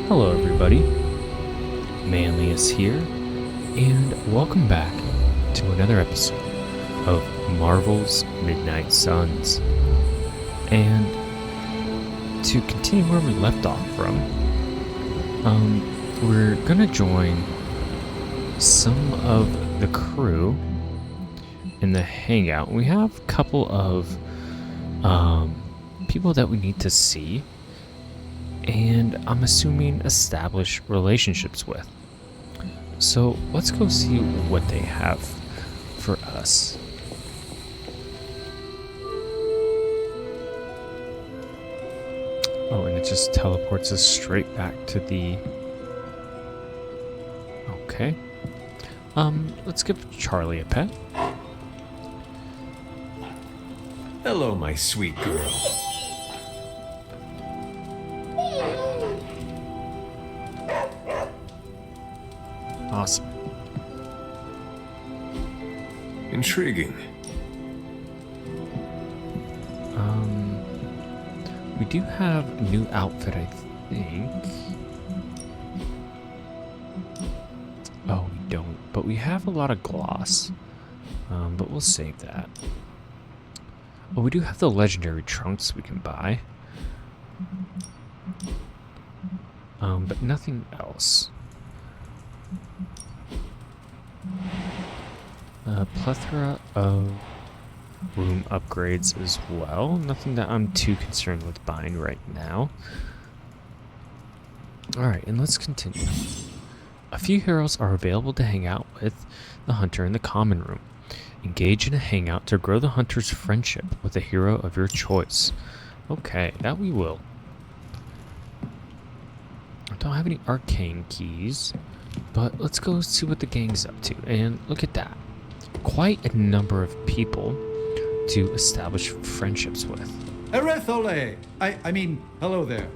Hello everybody, Manly is here, and welcome back to another episode of Marvel's Midnight Suns. And to continue where we left off from, we're gonna join some of the crew in the hangout. We have a couple of people that we need to see, and I'm assuming establish relationships with. So let's go see what they have for us. Oh, and it just teleports us straight back to the... Okay. Let's give Charlie a pet. Hello, my sweet girl. Awesome. Intriguing. We do have a new outfit, I think. Oh, we don't. But we have a lot of gloss. But we'll save that. Oh, we do have the legendary trunks we can buy. But nothing else. A plethora of room upgrades as well. Nothing that I'm too concerned with buying right now. Alright, and let's continue. A few heroes are available to hang out with the hunter in the common room. Engage in a hangout to grow the hunter's friendship with a hero of your choice. Okay, that we will. I don't have any arcane keys, but let's go see what the gang's up to. And look at that. Quite a number of people to establish friendships with. Erethole! I mean, hello there.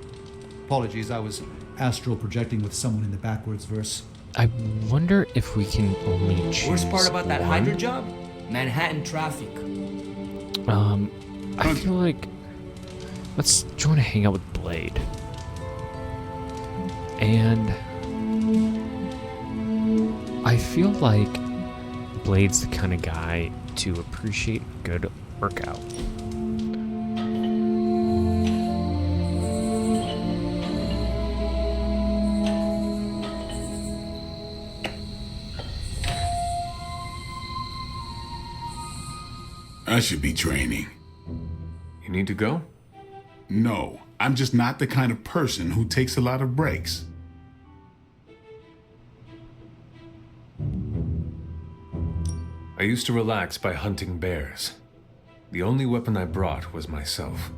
Apologies, I was astral projecting with someone in the backwards verse. I wonder if we can only choose Worst part about that one. Hydra job? Manhattan traffic. I feel like let's join a hangout with Blade. And I feel like Blade's the kind of guy to appreciate a good workout. I should be training. You need to go? No, I'm just not the kind of person who takes a lot of breaks. I used to relax by hunting bears. The only weapon I brought was myself.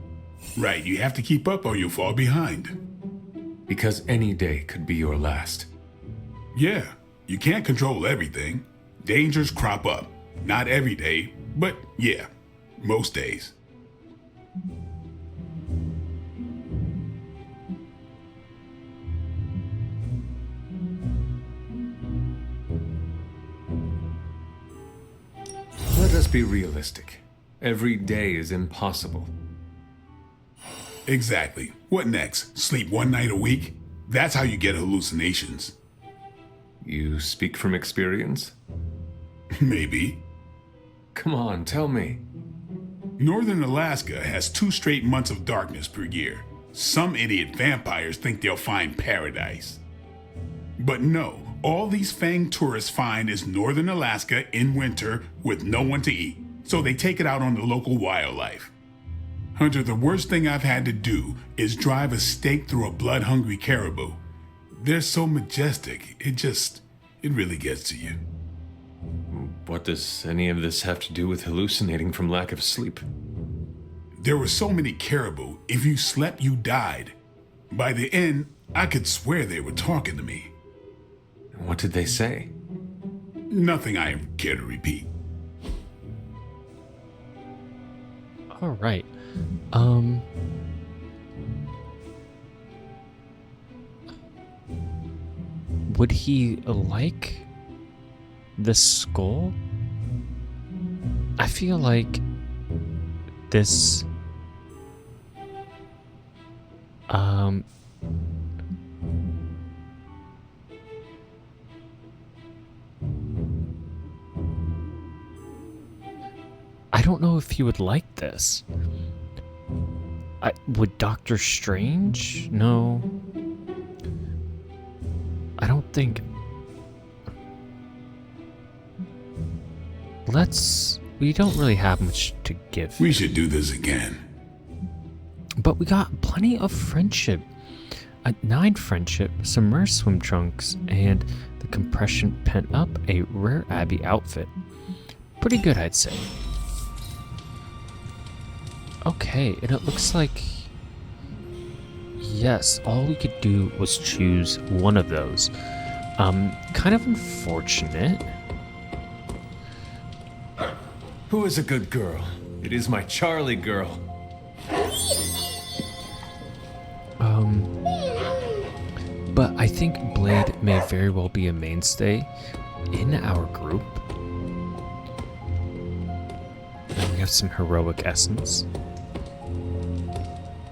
Right, you have to keep up or you'll fall behind. Because any day could be your last. Yeah, you can't control everything. Dangers crop up. Not every day, but yeah, most days. Let us be realistic. Every day is impossible. Exactly. What next? Sleep one night a week? That's how you get hallucinations. You speak from experience? Maybe. Come on, tell me. Northern Alaska has 2 straight months of darkness per year. Some idiot vampires think they'll find paradise. But no, all these fanged tourists find is Northern Alaska in winter with no one to eat, so they take it out on the local wildlife. Hunter, the worst thing I've had to do is drive a stake through a blood-hungry caribou. They're so majestic, it really gets to you. What does any of this have to do with hallucinating from lack of sleep? There were so many caribou, if you slept, you died. By the end, I could swear they were talking to me. What did they say? Nothing I care to repeat. All right. Would he like the skull? I feel like this don't know if you would like this. Would Doctor Strange? No. I don't think... We don't really have much to give. We should do this again. But we got plenty of friendship. 9 friendship, some rare swim trunks, and the compression pent up, a rare Abby outfit. Pretty good, I'd say. Okay, and it looks like... Yes, all we could do was choose one of those. Kind of unfortunate. Who is a good girl? It is my Charlie girl. But I think Blade may very well be a mainstay in our group. And we have some heroic essence.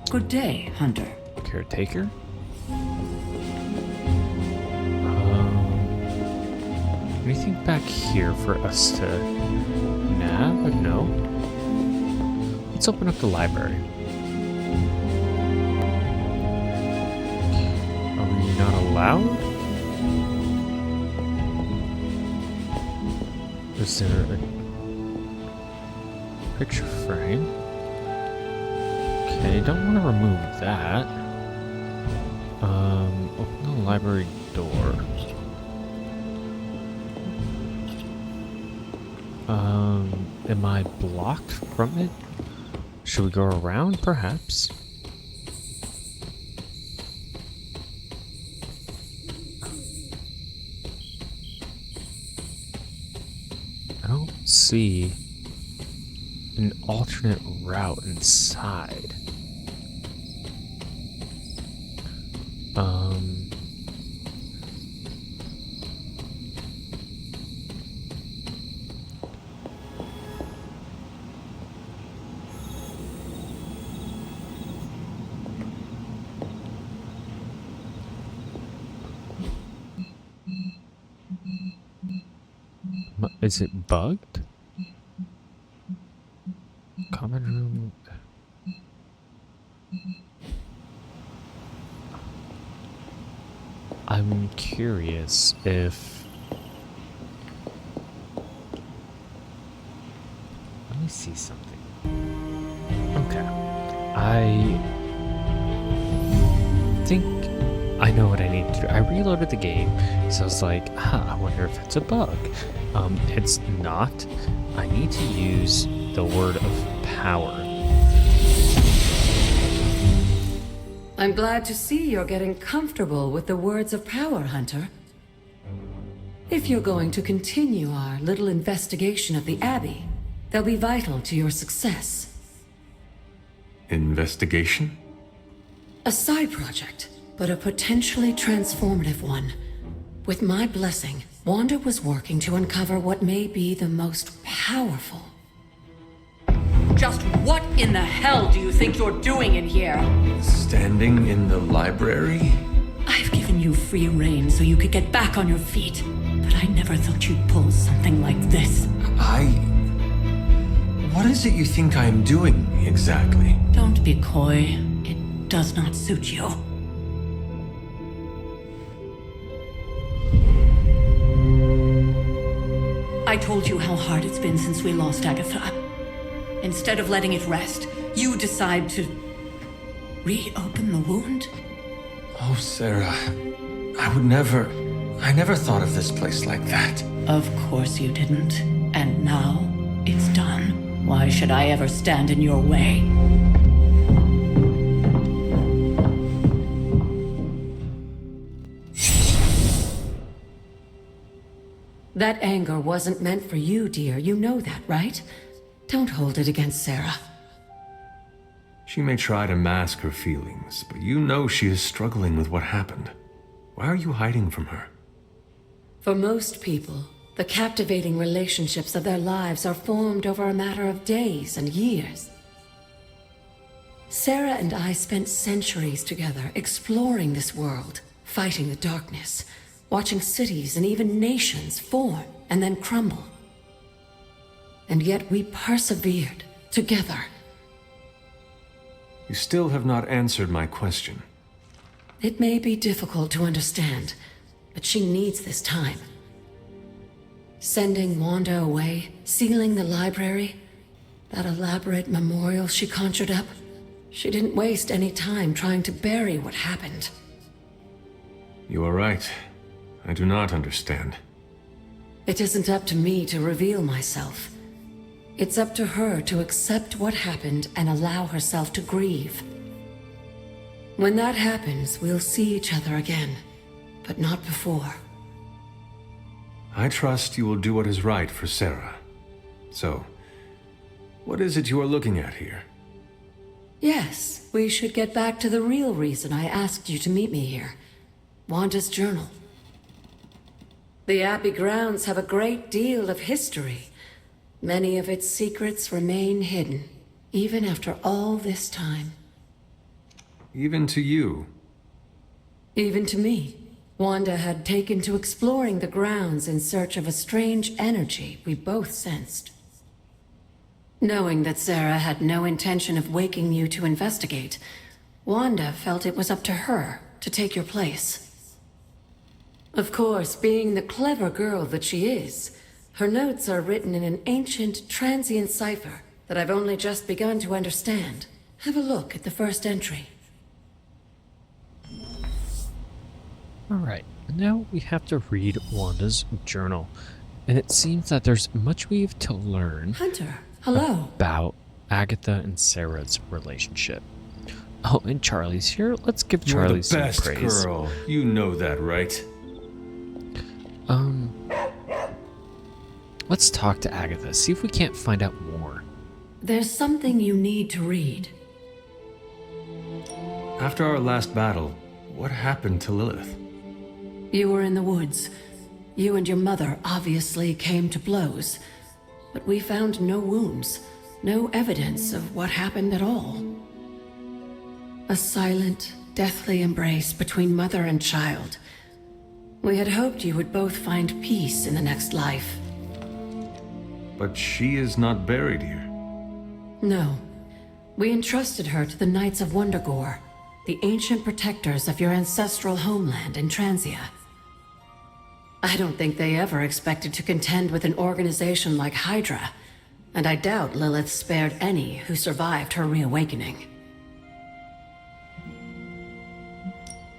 Good day, Hunter. Caretaker? Anything back here for us to nab? No. Let's open up the library. Are we not allowed? Is there a picture frame? Okay, don't want to remove that. Open the library door. Am I blocked from it? Should we go around, perhaps? I don't see an alternate route inside. Is it bugged? Common room. I'm curious if... Let me see something. Okay. I think I know what I need to do. I reloaded the game, so I was like, I wonder if it's a bug. It's not. I need to use the word of power. I'm glad to see you're getting comfortable with the words of power, Hunter. If you're going to continue our little investigation of the Abbey, they'll be vital to your success. Investigation? A side project, but a potentially transformative one. With my blessing, Wanda was working to uncover what may be the most powerful. Just what in the hell do you think you're doing in here? Standing in the library? I've given you free rein so you could get back on your feet, but I never thought you'd pull something like this. What is it you think I'm doing, exactly? Don't be coy. It does not suit you. I told you how hard it's been since we lost Agatha. Instead of letting it rest, you decide to reopen the wound? Oh, Sarah, I never thought of this place like that. Of course you didn't. And now it's done. Why should I ever stand in your way? That anger wasn't meant for you, dear. You know that, right? Don't hold it against Sarah. She may try to mask her feelings, but you know she is struggling with what happened. Why are you hiding from her? For most people, the captivating relationships of their lives are formed over a matter of days and years. Sarah and I spent centuries together exploring this world, fighting the darkness, watching cities and even nations form and then crumble. and yet we persevered together. You still have not answered my question. It may be difficult to understand, but she needs this time. Sending Wanda away, sealing the library, that elaborate memorial she conjured up, she didn't waste any time trying to bury what happened. You are right. I do not understand. It isn't up to me to reveal myself. It's up to her to accept what happened and allow herself to grieve. When that happens, we'll see each other again, but not before. I trust you will do what is right for Sarah. So, what is it you are looking at here? Yes, we should get back to the real reason I asked you to meet me here. Wanda's journal. The Abbey grounds have a great deal of history. Many of its secrets remain hidden, even after all this time. Even to you? Even to me. Wanda had taken to exploring the grounds in search of a strange energy we both sensed. Knowing that Sarah had no intention of waking you to investigate, Wanda felt it was up to her to take your place. Of course, being the clever girl that she is, her notes are written in an ancient, transient cipher that I've only just begun to understand. Have a look at the first entry. Alright, now we have to read Wanda's journal. And it seems that there's much we have to learn Hunter, hello. about Agatha and Sarah's relationship. Oh, and Charlie's here. Let's give You're Charlie the some best praise. girl. You know that, right? Let's talk to Agatha, see if we can't find out more. There's something you need to read. After our last battle, what happened to Lilith? You were in the woods. You and your mother obviously came to blows. But we found no wounds, no evidence of what happened at all. A silent, deathly embrace between mother and child. We had hoped you would both find peace in the next life. But she is not buried here. No. We entrusted her to the Knights of Wondergore, the ancient protectors of your ancestral homeland in Transia. I don't think they ever expected to contend with an organization like Hydra, and I doubt Lilith spared any who survived her reawakening.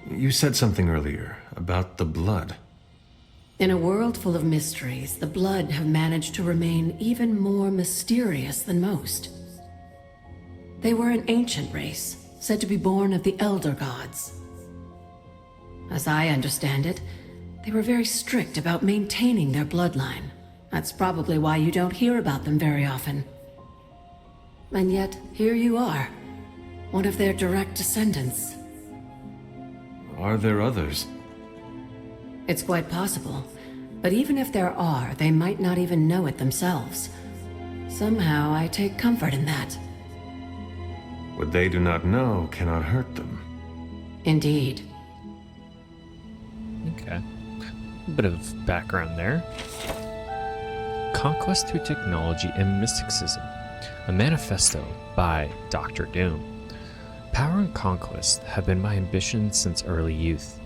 You said something earlier about the blood. In a world full of mysteries, the blood have managed to remain even more mysterious than most. They were an ancient race, said to be born of the Elder Gods. As I understand it, they were very strict about maintaining their bloodline. That's probably why you don't hear about them very often. And yet, here you are, one of their direct descendants. Are there others? It's quite possible, but even if there are, they might not even know it themselves. Somehow, I take comfort in that. What they do not know cannot hurt them. Indeed. Okay. A bit of background there. Conquest Through Technology and Mysticism, a manifesto by Dr. Doom. Power and conquest have been my ambition since early youth.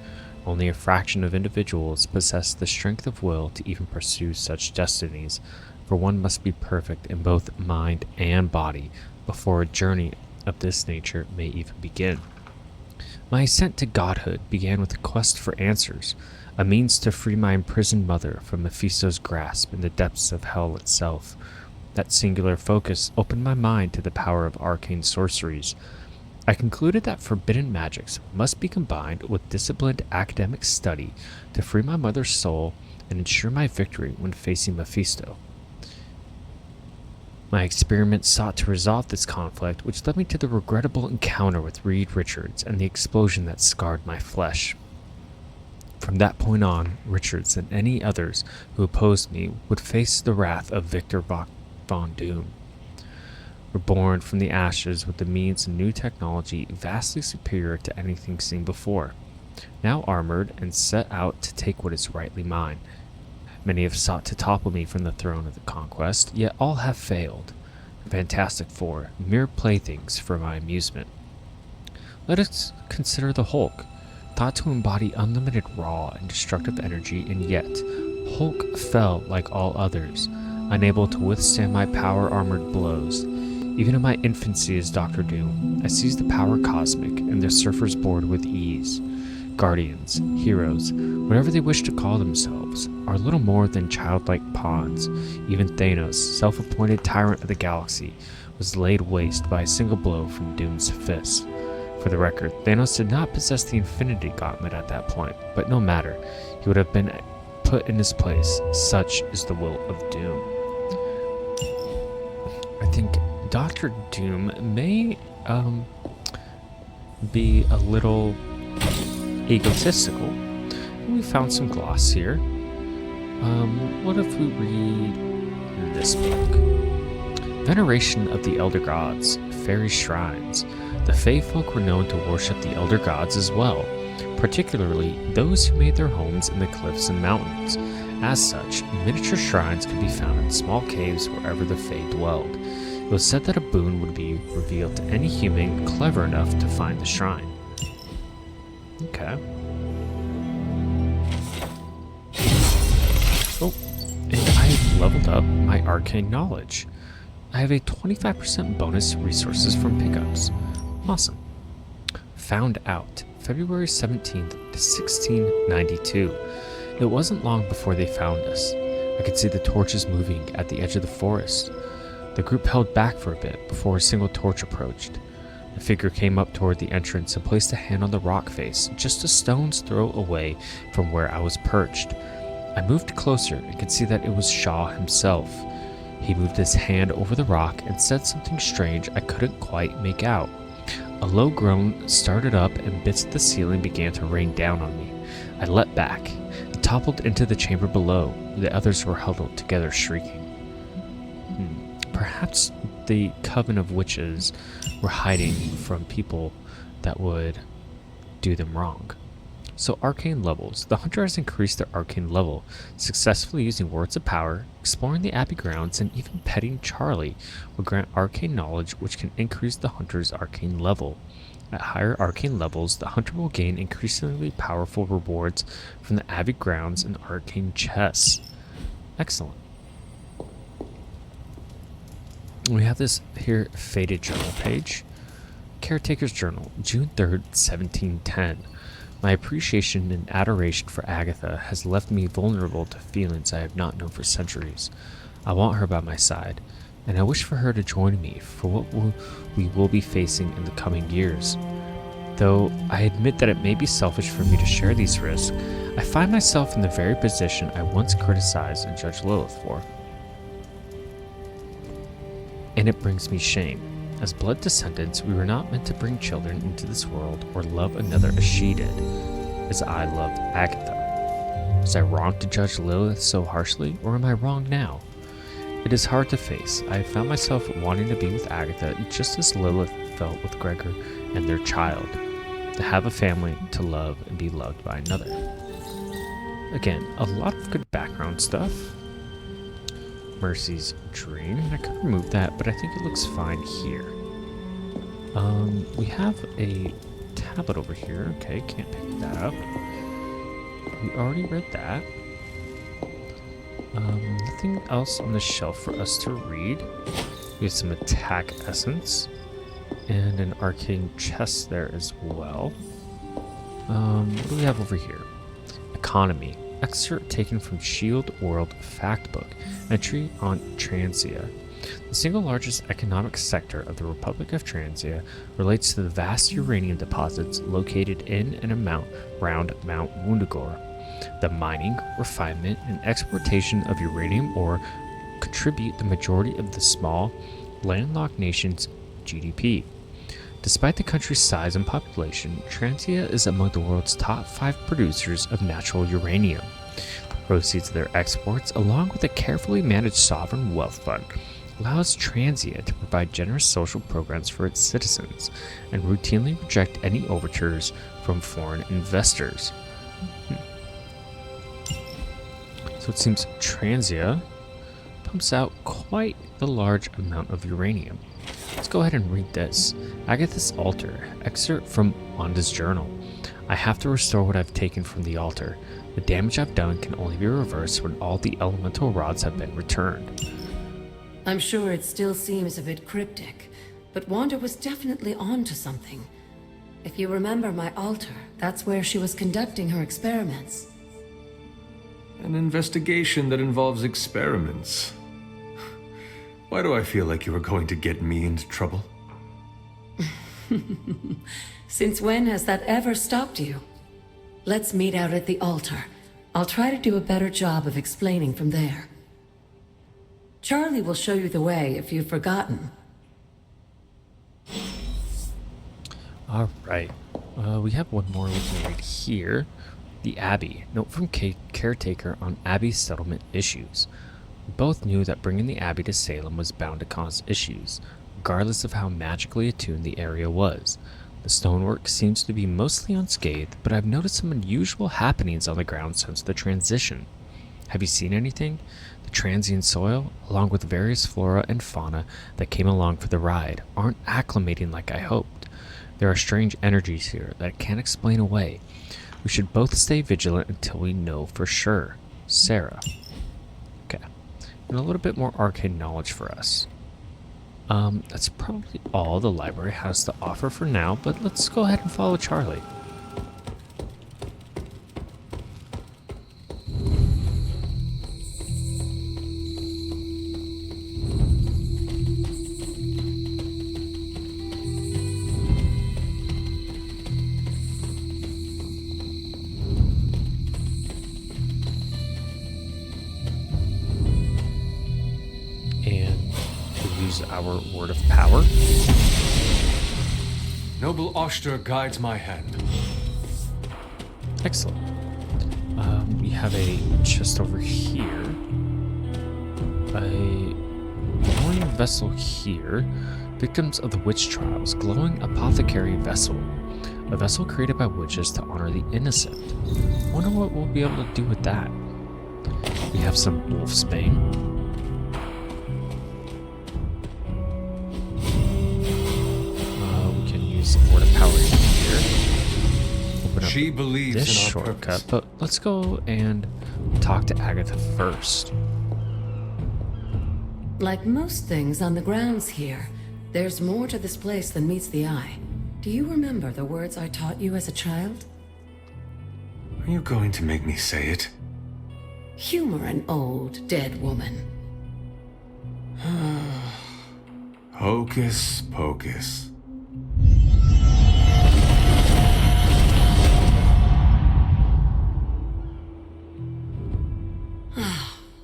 Only a fraction of individuals possess the strength of will to even pursue such destinies, for one must be perfect in both mind and body before a journey of this nature may even begin. My ascent to godhood began with a quest for answers, a means to free my imprisoned mother from Mephisto's grasp in the depths of hell itself. That singular focus opened my mind to the power of arcane sorceries. I concluded that forbidden magics must be combined with disciplined academic study to free my mother's soul and ensure my victory when facing Mephisto. My experiments sought to resolve this conflict, which led me to the regrettable encounter with Reed Richards and the explosion that scarred my flesh. From that point on, Richards and any others who opposed me would face the wrath of Victor Von Doom. Reborn from the ashes with the means and new technology vastly superior to anything seen before, now armored and set out to take what is rightly mine. Many have sought to topple me from the throne of the conquest, yet all have failed. The Fantastic Four, mere playthings for my amusement. Let us consider the Hulk, thought to embody unlimited raw and destructive energy, and yet Hulk fell like all others, unable to withstand my power-armored blows. Even in my infancy as Doctor Doom, I seized the power cosmic and the surfers board with ease. Guardians, heroes, whatever they wish to call themselves, are little more than childlike pawns. Even Thanos, self-appointed tyrant of the galaxy, was laid waste by a single blow from Doom's fist. For the record, Thanos did not possess the Infinity Gauntlet at that point, but no matter, he would have been put in his place. Such is the will of Doom. I think Doctor Doom may be a little egotistical. We found some gloss here. What if we read this book? Veneration of the Elder Gods, Fairy Shrines. The Fae folk were known to worship the Elder Gods as well, particularly those who made their homes in the cliffs and mountains. As such, miniature shrines could be found in small caves wherever the Fae dwelled. It was said that a boon would be revealed to any human clever enough to find the shrine. Okay. Oh, and I leveled up my arcane knowledge. I have a 25% bonus resources from pickups. Awesome. Found out, February 17th, 1692. It wasn't long before they found us. I could see the torches moving at the edge of the forest. The group held back for a bit before a single torch approached. The figure came up toward the entrance and placed a hand on the rock face, just a stone's throw away from where I was perched. I moved closer and could see that it was Shaw himself. He moved his hand over the rock and said something strange I couldn't quite make out. A low groan started up and bits of the ceiling began to rain down on me. I leapt back and toppled into the chamber below. The others were huddled together shrieking. Perhaps the coven of witches were hiding from people that would do them wrong. So arcane levels. The hunter has increased their arcane level, successfully using words of power, exploring the abbey grounds, and even petting Charlie will grant arcane knowledge which can increase the hunter's arcane level. At higher arcane levels, the hunter will gain increasingly powerful rewards from the abbey grounds and arcane chests. Excellent. We have this here faded journal page. Caretaker's Journal, June 3rd, 1710. My appreciation and adoration for Agatha has left me vulnerable to feelings I have not known for centuries. I want her by my side, and I wish for her to join me for what we will be facing in the coming years. Though I admit that it may be selfish for me to share these risks, I find myself in the very position I once criticized and judged Lilith for. And it brings me shame. As blood descendants, we were not meant to bring children into this world or love another as she did, as I loved Agatha. Was I wrong to judge Lilith so harshly, or am I wrong now? It is hard to face. I have found myself wanting to be with Agatha just as Lilith felt with Gregor and their child, to have a family, to love, and be loved by another. Again, a lot of good background stuff. Mercy's Dream. I could remove that, but I think it looks fine here. We have a tablet over here. Okay, can't pick that up. We already read that. Nothing else on the shelf for us to read. We have some attack essence and an arcane chest there as well. What do we have over here? Economy. Excerpt taken from Shield World Factbook. Entry on Transia. The single largest economic sector of the Republic of Transia relates to the vast uranium deposits located in and around Mount Wundagore. The mining, refinement, and exportation of uranium ore contribute the majority of the small, landlocked nation's GDP. Despite the country's size and population, Transia is among the world's top 5 producers of natural uranium. The proceeds of their exports, along with a carefully managed sovereign wealth fund, allows Transia to provide generous social programs for its citizens and routinely reject any overtures from foreign investors. So it seems Transia pumps out quite the large amount of uranium. Let's go ahead and read this. Agatha's altar, excerpt from Wanda's journal. I have to restore what I've taken from the altar. The damage I've done can only be reversed when all the elemental rods have been returned. I'm sure it still seems a bit cryptic, but Wanda was definitely onto something. If you remember my altar, that's where she was conducting her experiments. An investigation that involves experiments. Why do I feel like you were going to get me into trouble? Since when has that ever stopped you? Let's meet out at the altar. I'll try to do a better job of explaining from there. Charlie will show you the way if you've forgotten. All right. We have one more we can read here. The Abbey. Note from caretaker on Abbey settlement issues. We both knew that bringing the Abbey to Salem was bound to cause issues, regardless of how magically attuned the area was. The stonework seems to be mostly unscathed, but I've noticed some unusual happenings on the ground since the transition. Have you seen anything? The transient soil, along with various flora and fauna that came along for the ride, aren't acclimating like I hoped. There are strange energies here that I can't explain away. We should both stay vigilant until we know for sure. Sarah. Okay. And a little bit more arcane knowledge for us. That's probably all the library has to offer for now, but let's go ahead and follow Charlie. Our word of power. Noble Oshter guides my hand. Excellent. We have a chest over here. A glowing vessel here. Victims of the witch trials. Glowing apothecary vessel. A vessel created by witches to honor the innocent. Wonder what we'll be able to do with that. We have some wolfsbane. Word of power here. Open up She believes this in our shortcut, purpose. but let's go and talk to Agatha first. Like most things on the grounds here, there's more to this place than meets the eye. Do you remember the words I taught you as a child? Are you going to make me say it? Humor an old, dead woman. Hocus pocus.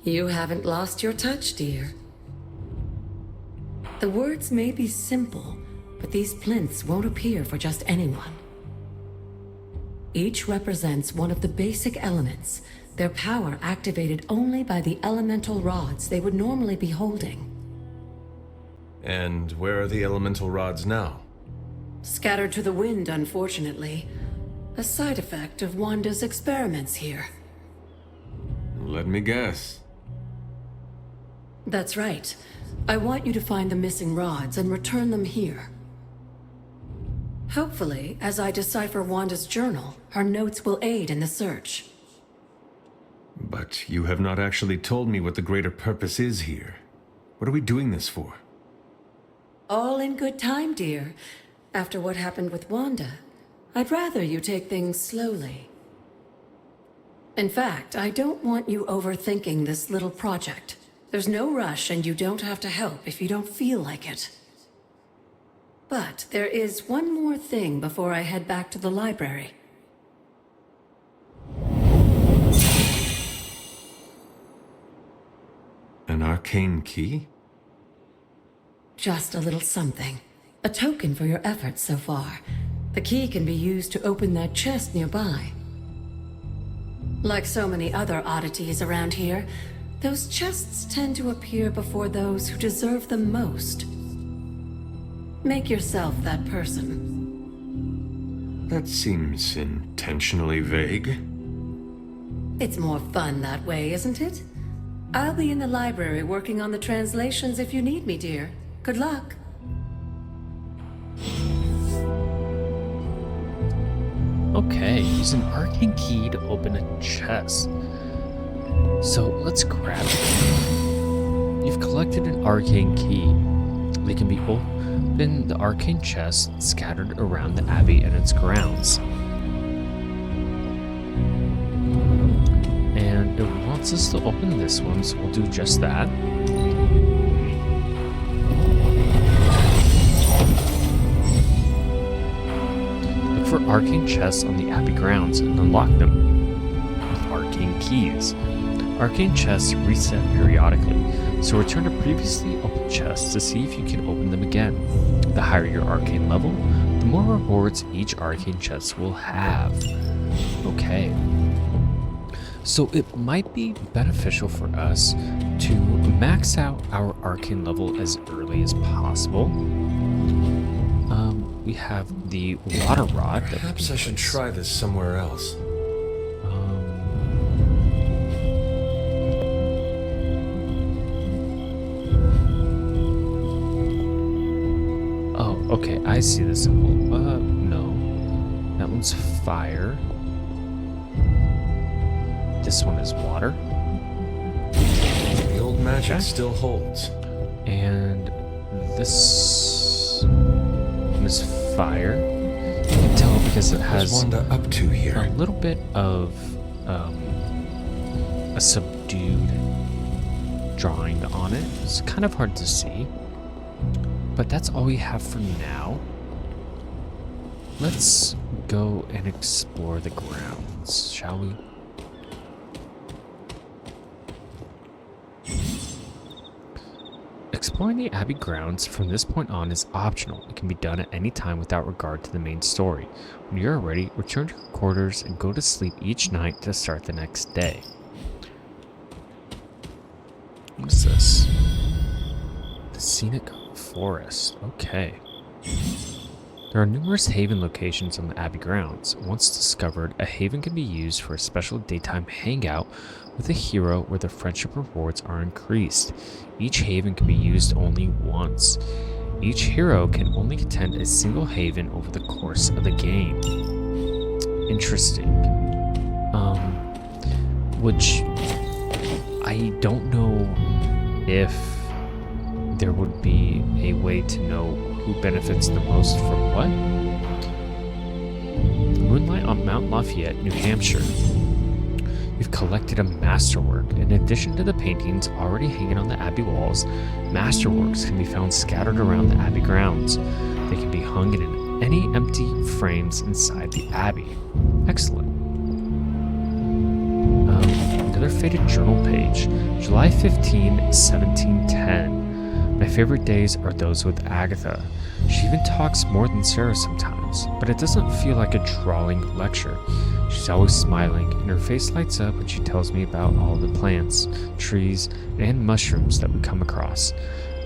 You haven't lost your touch, dear. The words may be simple, but these plinths won't appear for just anyone. Each represents one of the basic elements, their power activated only by the elemental rods they would normally be holding. And where are the elemental rods now? Scattered to the wind, unfortunately. A side effect of Wanda's experiments here. Let me guess. That's right. I want you to find the missing rods and return them here. Hopefully, as I decipher Wanda's journal, her notes will aid in the search. But you have not actually told me what the greater purpose is here. What are we doing this for? All in good time, dear. After what happened with Wanda, I'd rather you take things slowly. In fact, I don't want you overthinking this little project. There's no rush, and you don't have to help if you don't feel like it. But there is one more thing before I head back to the library. An arcane key? Just a little something. A token for your efforts so far. The key can be used to open that chest nearby. Like so many other oddities around here, those chests tend to appear before those who deserve them most. Make yourself that person. That seems intentionally vague. It's more fun that way, isn't it? I'll be in the library working on the translations if you need me, dear. Good luck. Okay, use an arcane key to open a chest. So let's grab it. You've collected an arcane key. They can be opened in the arcane chest scattered around the abbey and its grounds. And it wants us to open this one, so we'll do just that. Look for arcane chests on the abbey grounds and unlock them with arcane keys. Arcane chests reset periodically, so return to previously opened chests to see if you can open them again. The higher your arcane level, the more rewards each arcane chest will have. Okay. So it might be beneficial for us to max out our arcane level as early as possible. We have the water rod. Perhaps I should try this somewhere else. Oh, okay, I see the symbol. No. That one's fire. This one is water. The old magic still holds. And this one is fire. You can tell because it has What's Wanda up to here? a little bit of a subdued drawing on it. It's kind of hard to see. But that's all we have for now. Let's go and explore the grounds, shall we? Exploring the Abbey grounds from this point on is optional. It can be done at any time without regard to the main story. When you're ready, return to your quarters and go to sleep each night to start the next day. What is this? The scenic forest. Okay. There are numerous haven locations on the Abbey grounds. Once discovered, a haven can be used for a special daytime hangout with a hero where the friendship rewards are increased. Each haven can be used only once. Each hero can only attend a single haven over the course of the game. Interesting. Which I don't know if there would be a way to know who benefits the most from what. Moonlight on Mount Lafayette, New Hampshire. You've collected a masterwork. In addition to the paintings already hanging on the Abbey walls, masterworks can be found scattered around the Abbey grounds. They can be hung in any empty frames inside the Abbey. Excellent. Another faded journal page. July 15, 1710. My favorite days are those with Agatha. She even talks more than Sarah sometimes, but it doesn't feel like a drawling lecture. She's always smiling, and her face lights up when she tells me about all the plants, trees, and mushrooms that we come across.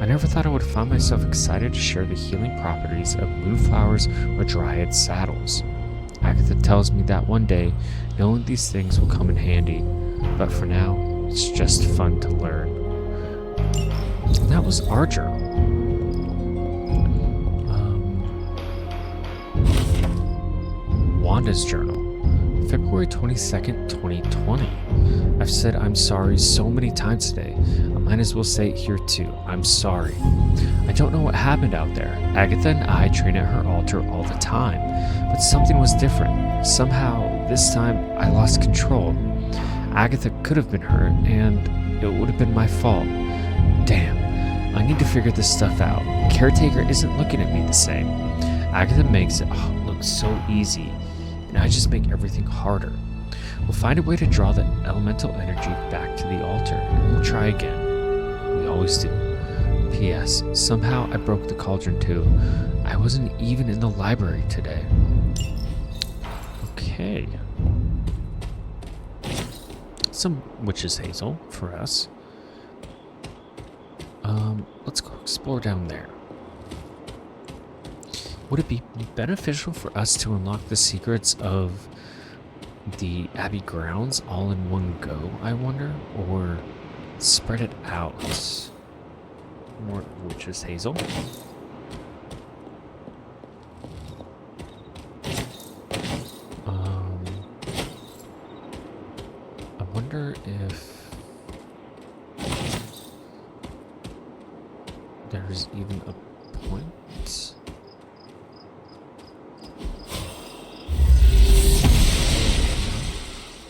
I never thought I would find myself excited to share the healing properties of moonflowers or dryad saddles. Agatha tells me that one day, knowing these things will come in handy, but for now, it's just fun to learn. And that was our journal. Wanda's journal. February 22nd, 2020. I've said I'm sorry so many times today. I might as well say it here too. I'm sorry. I don't know what happened out there. Agatha and I train at her altar all the time, but something was different. Somehow, this time, I lost control. Agatha could have been hurt, and it would have been my fault. Damn. I need to figure this stuff out. Caretaker isn't looking at me the same. Agatha makes it look so easy, and I just make everything harder. We'll find a way to draw the elemental energy back to the altar, and we'll try again. We always do. P.S. Somehow I broke the cauldron too. I wasn't even in the library today. Okay. Some witch's hazel for us. Let's go explore down there. Would it be beneficial for us to unlock the secrets of the Abbey grounds all in one go, I wonder? Or spread it out? More witch's hazel. I wonder if there's even a point.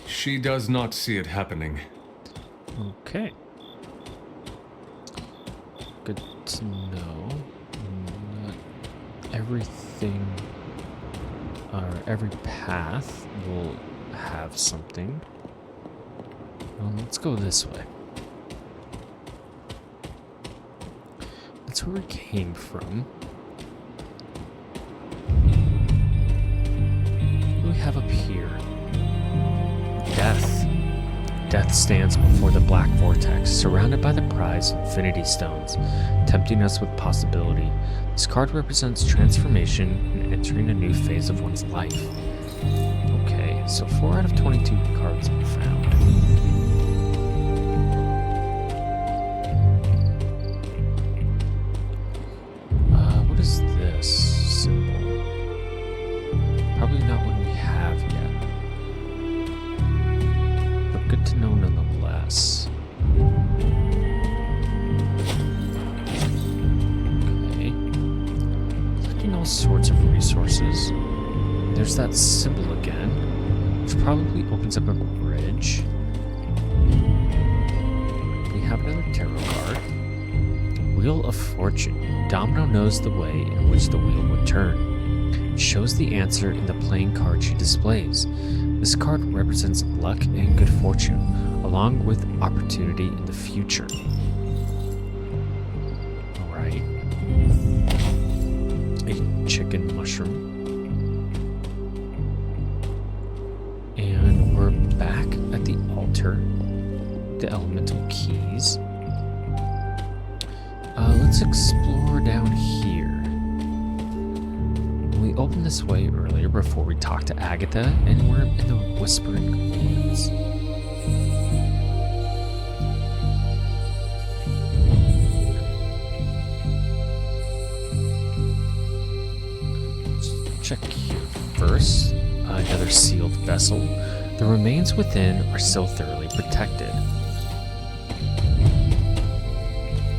She does not see it happening. Okay. Good to know. Not everything, or every path will have something. Let's go this way. That's where we came from. What do we have up here? Death. Death stands before the black vortex, surrounded by the prized infinity stones, tempting us with possibility. This card represents transformation and entering a new phase of one's life. Okay, so 4 out of 22 cards were found. What is this symbol? Probably not one we have yet. But good to know nonetheless. Okay. Collecting all sorts of resources. There's that symbol again, which probably opens up a bridge. We have another tarot card. Wheel of Fortune. Domino knows the way in which the wheel would turn. It shows the answer in the playing card she displays. This card represents luck and good fortune, along with opportunity in the future. Alright. A chicken mushroom. And we're back at the altar. The elemental keys. Let's explore down here. We opened this way earlier before we talked to Agatha, and we're in the Whispering Woods. Let's check here first. Another sealed vessel. The remains within are still thoroughly protected.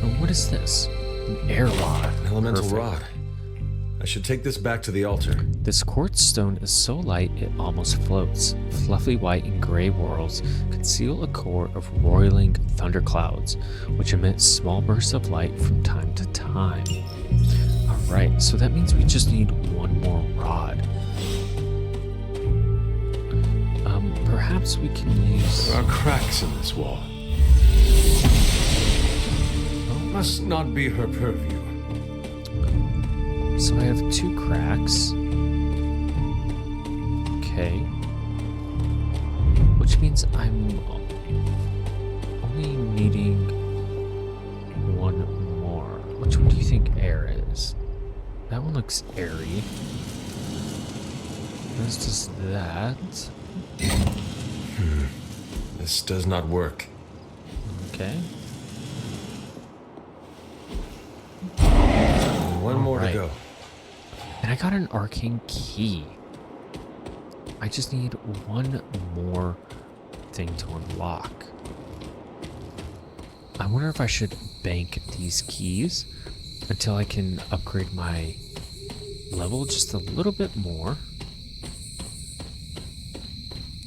And what is this? An air rod. An elemental Perfect. rod. I should take this back to the altar. This quartz stone is so light it almost floats. Fluffy white and gray whorls conceal a core of roiling thunderclouds, which emit small bursts of light from time to time. Alright, so that means we just need one more rod. Perhaps we can use... There are cracks in this wall. Must not be her purview. So I have 2 cracks. Okay. Which means I'm only needing one more. Which one do you think air is? That one looks airy. This does that. This does not work. Okay. One more to go. And I got an arcane key. I just need one more thing to unlock. I wonder if I should bank these keys until I can upgrade my level just a little bit more.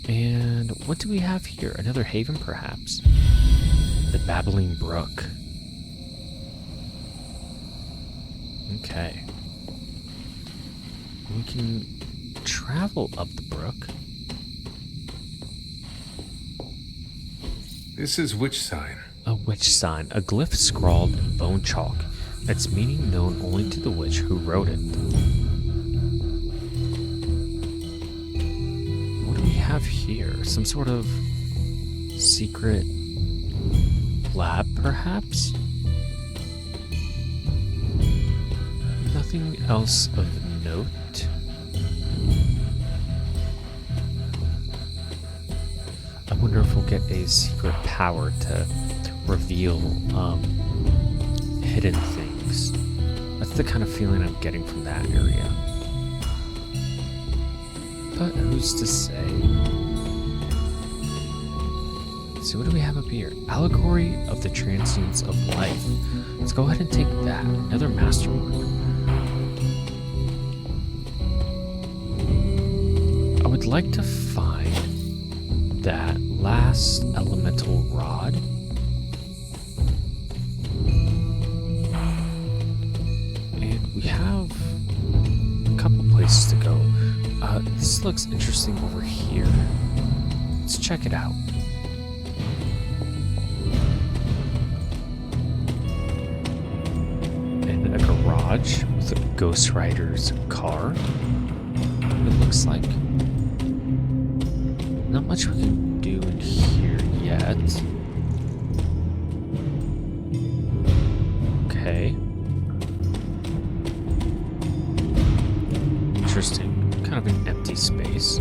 And what do we have here? Another haven, perhaps? The Babbling Brook. Okay. We can travel up the brook. This is which sign? A witch sign, a glyph scrawled in bone chalk. Its meaning known only to the witch who wrote it. What do we have here? Some sort of secret lab, perhaps? Nothing else of note. I wonder if we'll get a secret power to reveal hidden things. That's the kind of feeling I'm getting from that area. But who's to say? So what do we have up here? Allegory of the transience of life. Let's go ahead and take that. Another masterwork. I would like to find that last elemental rod. And we have a couple places to go. This looks interesting over here. Let's check it out. In a garage with a Ghost Rider's car, it looks like. Not much we can do in here yet. Okay. Interesting. Kind of an empty space.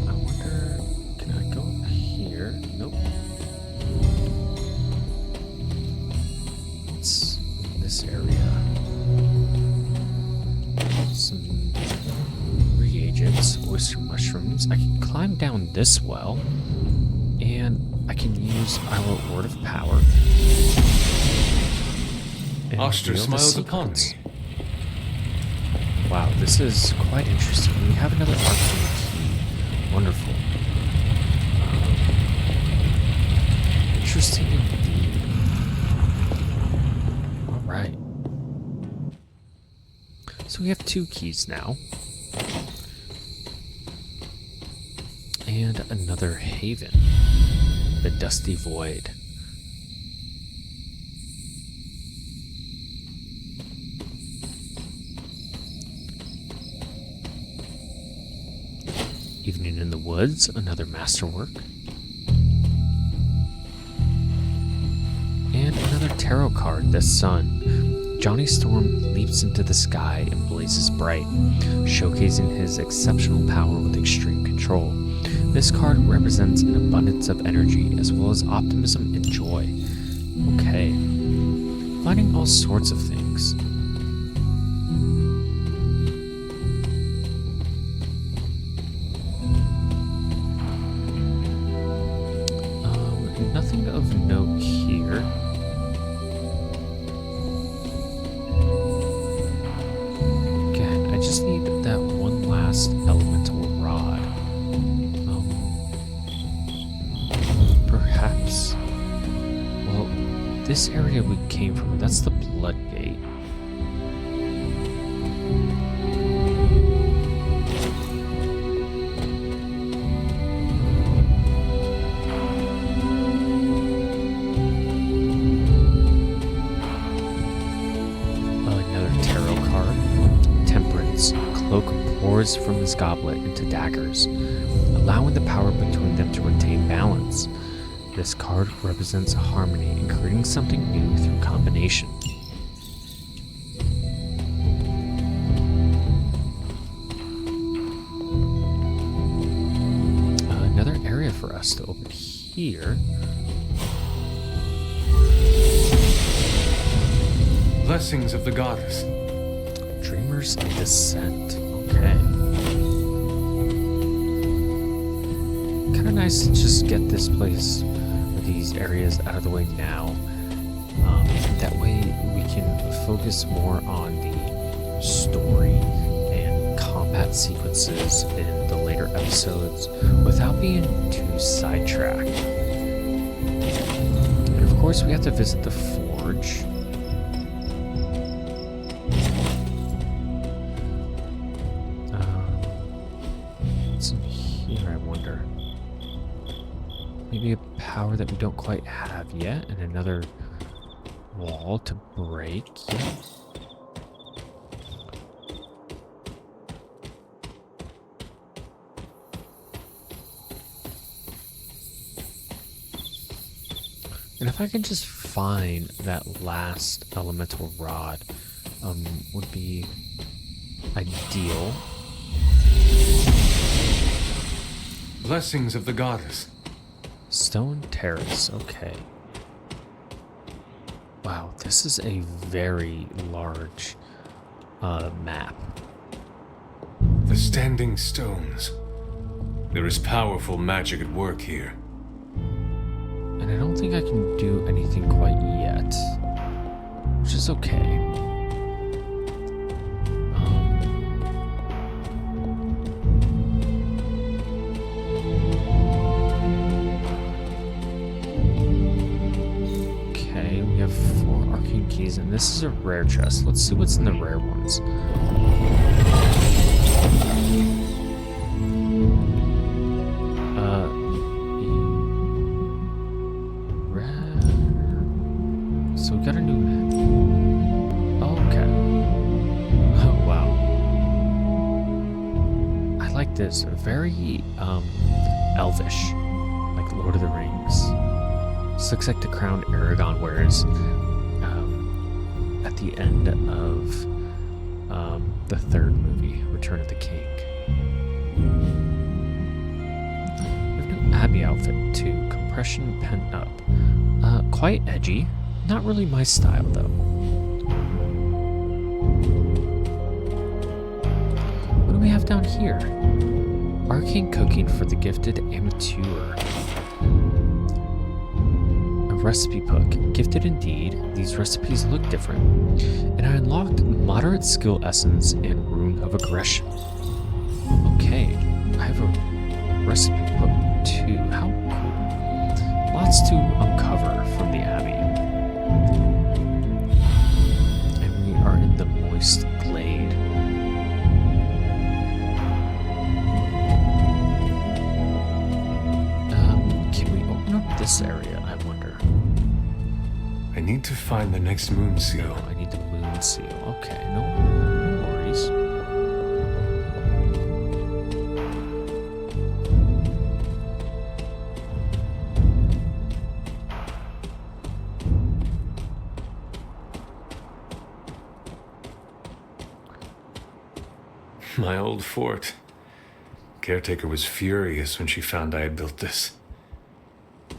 I wonder, can I go up here? Nope. What's in this area? Some reagents, oyster mushrooms. I can climb down this well, and I can use our word of power. And Oster reveal the smiles upon secrets. me. Wow, this is quite interesting. We have another arcane key. Wonderful. Interesting indeed. Alright. So we have 2 keys now. And another haven. The Dusty Void. Evening in the Woods, another masterwork. And another tarot card, the Sun. Johnny Storm leaps into the sky and blazes bright, showcasing his exceptional power with extreme control. This card represents an abundance of energy as well as optimism and joy. Okay. Finding all sorts of things. Nothing of note here. Again, I just need that one last elemental rod. Perhaps. Well, this area we came from, that's the Blood Gate. Cloak pours from his goblet into daggers, allowing the power between them to retain balance. This card represents harmony and creating something new through combination. Another area for us to open here. Blessings of the goddess. Dreamers in Descent. Okay. Kind of nice to just get this place, or these areas, out of the way now. That way we can focus more on the story and combat sequences in the later episodes without being too sidetracked. And of course, we have to visit the Forge. Maybe a power that we don't quite have yet, and another wall to break. Yeah. And if I could just find that last elemental rod, would be ideal. Blessings of the goddess. Stone Terrace, okay. Wow, this is a very large map. The standing stones. There is powerful magic at work here. And I don't think I can do anything quite yet, which is okay. Okay, we have 4 arcane keys, and this is a rare chest. Let's see what's in the rare ones. So we got a new... Oh, okay. Oh, wow. I like this. Very, elvish. Like Lord of the Rings. This looks like the crown Aragon wears at the end of the 3rd movie, Return of the King. We have a new Abbey outfit, too. Compression pent up. Quite edgy. Not really my style, though. What do we have down here? Arcane cooking for the gifted amateur. A recipe book. Gifted indeed. These recipes look different. And I unlocked moderate skill essence and rune of aggression. Okay, I have a recipe book too. How cool. Lots to uncover from the Abbey. And we are in the moist glade. Can we open up this area, I wonder? I need to find the next moon seal. I need the moon seal. Okay, no worries. My old fort. Caretaker was furious when she found I had built this.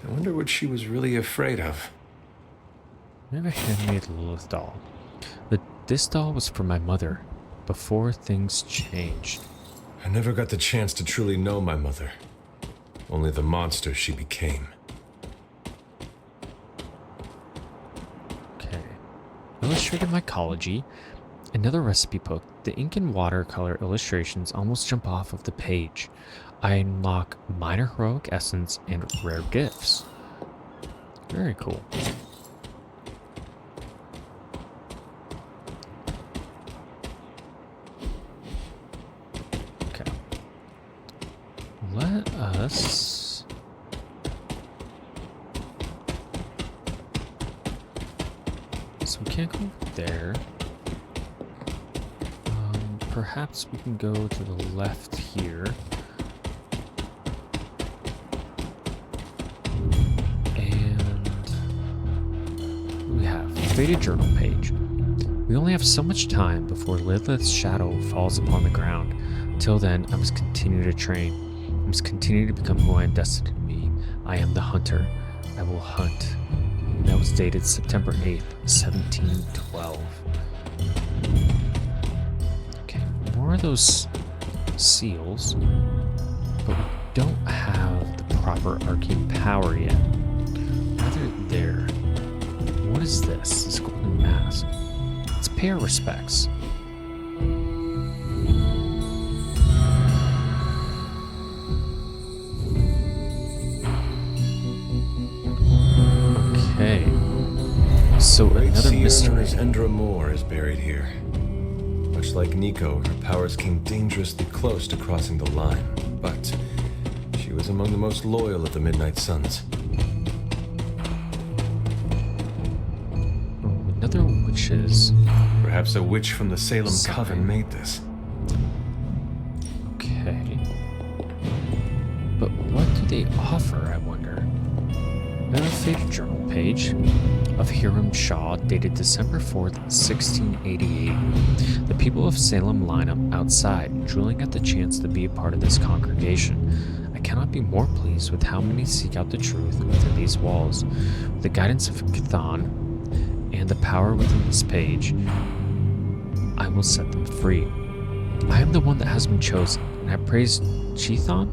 I wonder what she was really afraid of. I have a handmade Lilith doll. This doll was for my mother, before things changed. I never got the chance to truly know my mother. Only the monster she became. Okay. Illustrated mycology. Another recipe book. The ink and watercolor illustrations almost jump off of the page. I unlock minor heroic essence and rare gifts. Very cool. Okay. Let us... So we can't go there. Perhaps we can go to the left here. And we have faded journal page. We only have so much time before Lilith's shadow falls upon the ground. Till then, I must continue to train. I must continue to become who I am destined to be. I am the hunter. I will hunt. And that was dated September 8th, 1712. More of those seals, but we don't have the proper arcane power yet. Rather there. What is this? This golden mask. Let's pay our respects. Okay. So another mystery. Endra Moore is buried here. Much like Nico, her powers came dangerously close to crossing the line, but she was among the most loyal of the Midnight Suns. Another witch's. Perhaps a witch from the Salem Coven made this. Okay. But what do they offer, I wonder? If faded journal page of Hiram Shaw, dated December 4th, 1688. The people of Salem line up outside, drooling at the chance to be a part of this congregation. I cannot be more pleased with how many seek out the truth within these walls. With the guidance of Chthon and the power within this page, I will set them free. I am the one that has been chosen, and I praise Chthon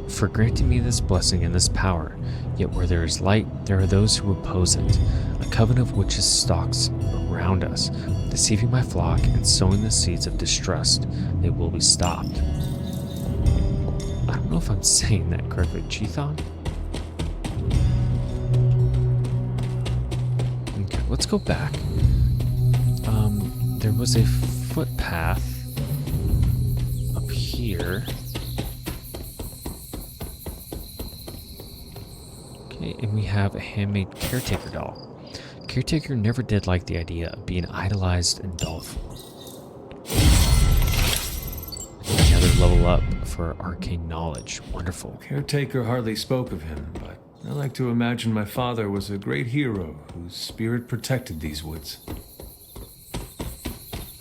for granting me this blessing and this power. Yet where there is light, there are those who oppose it. A coven of witches stalks around us, deceiving my flock and sowing the seeds of distrust. They will be stopped. I don't know if I'm saying that correctly. Chthon? Okay, let's go back. There was a footpath up here. Okay, and we have a handmade caretaker doll. Caretaker never did like the idea of being idolized and doleful. Another level up for arcane knowledge. Wonderful. Caretaker hardly spoke of him, but I like to imagine my father was a great hero whose spirit protected these woods.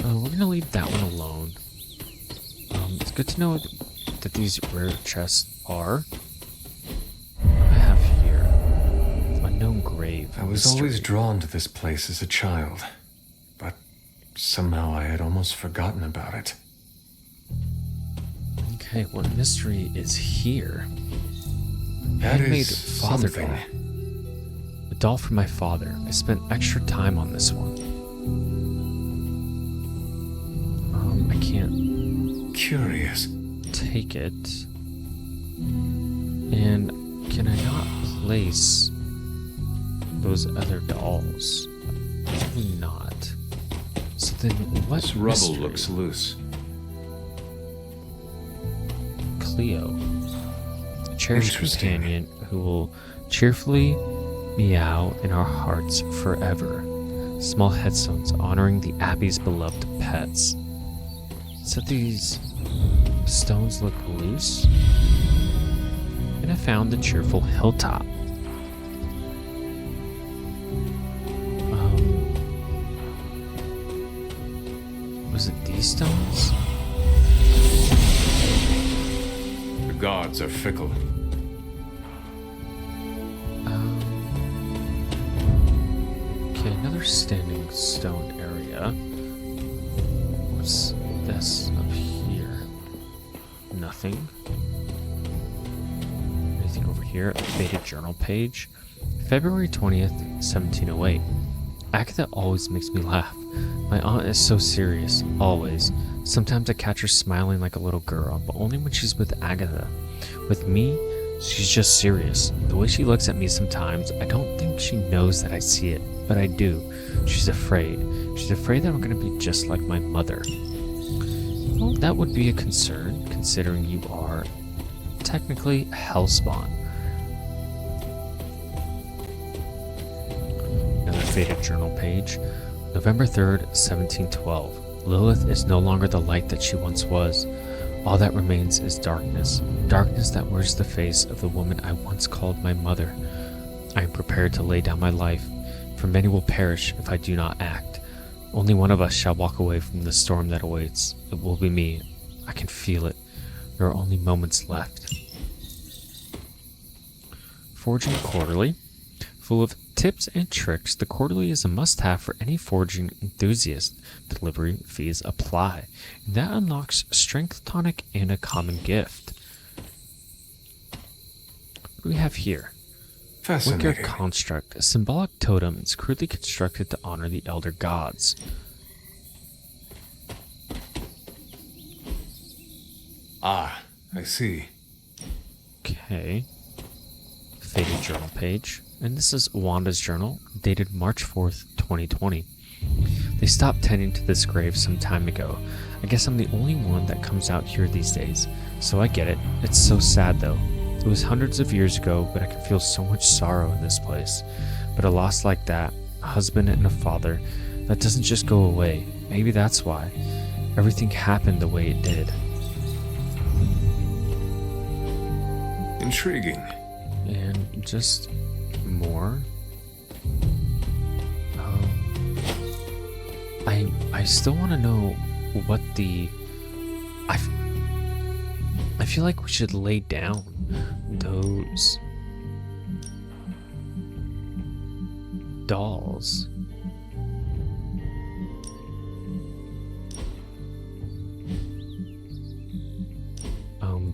We're gonna leave that one alone. It's good to know that these rare chests are. What do I have here? Unknown grave. I was always drawn to this place as a child, but somehow I had almost forgotten about it. Okay, what mystery is here? That Handmade is father something. doll. A doll for my father. I spent extra time on this one. I can't Curious. take it. And can I not place those other dolls? Probably not. So then what This rubble mystery? looks loose. Cleo, a cherished Interesting. companion who will cheerfully meow in our hearts forever. Small headstones honoring the Abbey's beloved pets. So these stones look loose. And I found the cheerful hilltop. Was it these stones? The gods are fickle. Okay, another standing stone area. What's this up here? Nothing. Anything over here? A faded journal page. February 20th, 1708. Agatha always makes me laugh. My aunt is so serious, always. Sometimes I catch her smiling like a little girl, but only when she's with Agatha. With me, she's just serious. The way she looks at me sometimes, I don't think she knows that I see it, but I do. She's afraid. She's afraid that I'm going to be just like my mother. Well, that would be a concern, considering you are technically a hellspawn. Another faded journal page. November 3rd, 1712. Lilith is no longer the light that she once was. All that remains is darkness. Darkness that wears the face of the woman I once called my mother. I am prepared to lay down my life, for many will perish if I do not act. Only one of us shall walk away from the storm that awaits. It will be me. I can feel it. There are only moments left. Forging Quarterly. Full of tips and tricks, the quarterly is a must-have for any forging enthusiast. Delivery fees apply. And that unlocks strength tonic and a common gift. What do we have here? Wicker Fascinating. construct, a symbolic totem is crudely constructed to honor the elder gods. Ah, I see. Okay. Faded journal page. And this is Wanda's journal, dated March 4th, 2020. They stopped tending to this grave some time ago. I guess I'm the only one that comes out here these days, so I get it. It's so sad though. It was hundreds of years ago, but I can feel so much sorrow in this place. But a loss like that, a husband and a father, that doesn't just go away. Maybe that's why everything happened the way it did. Intriguing. And just more. I still want to know what the... I feel like we should lay down those dolls.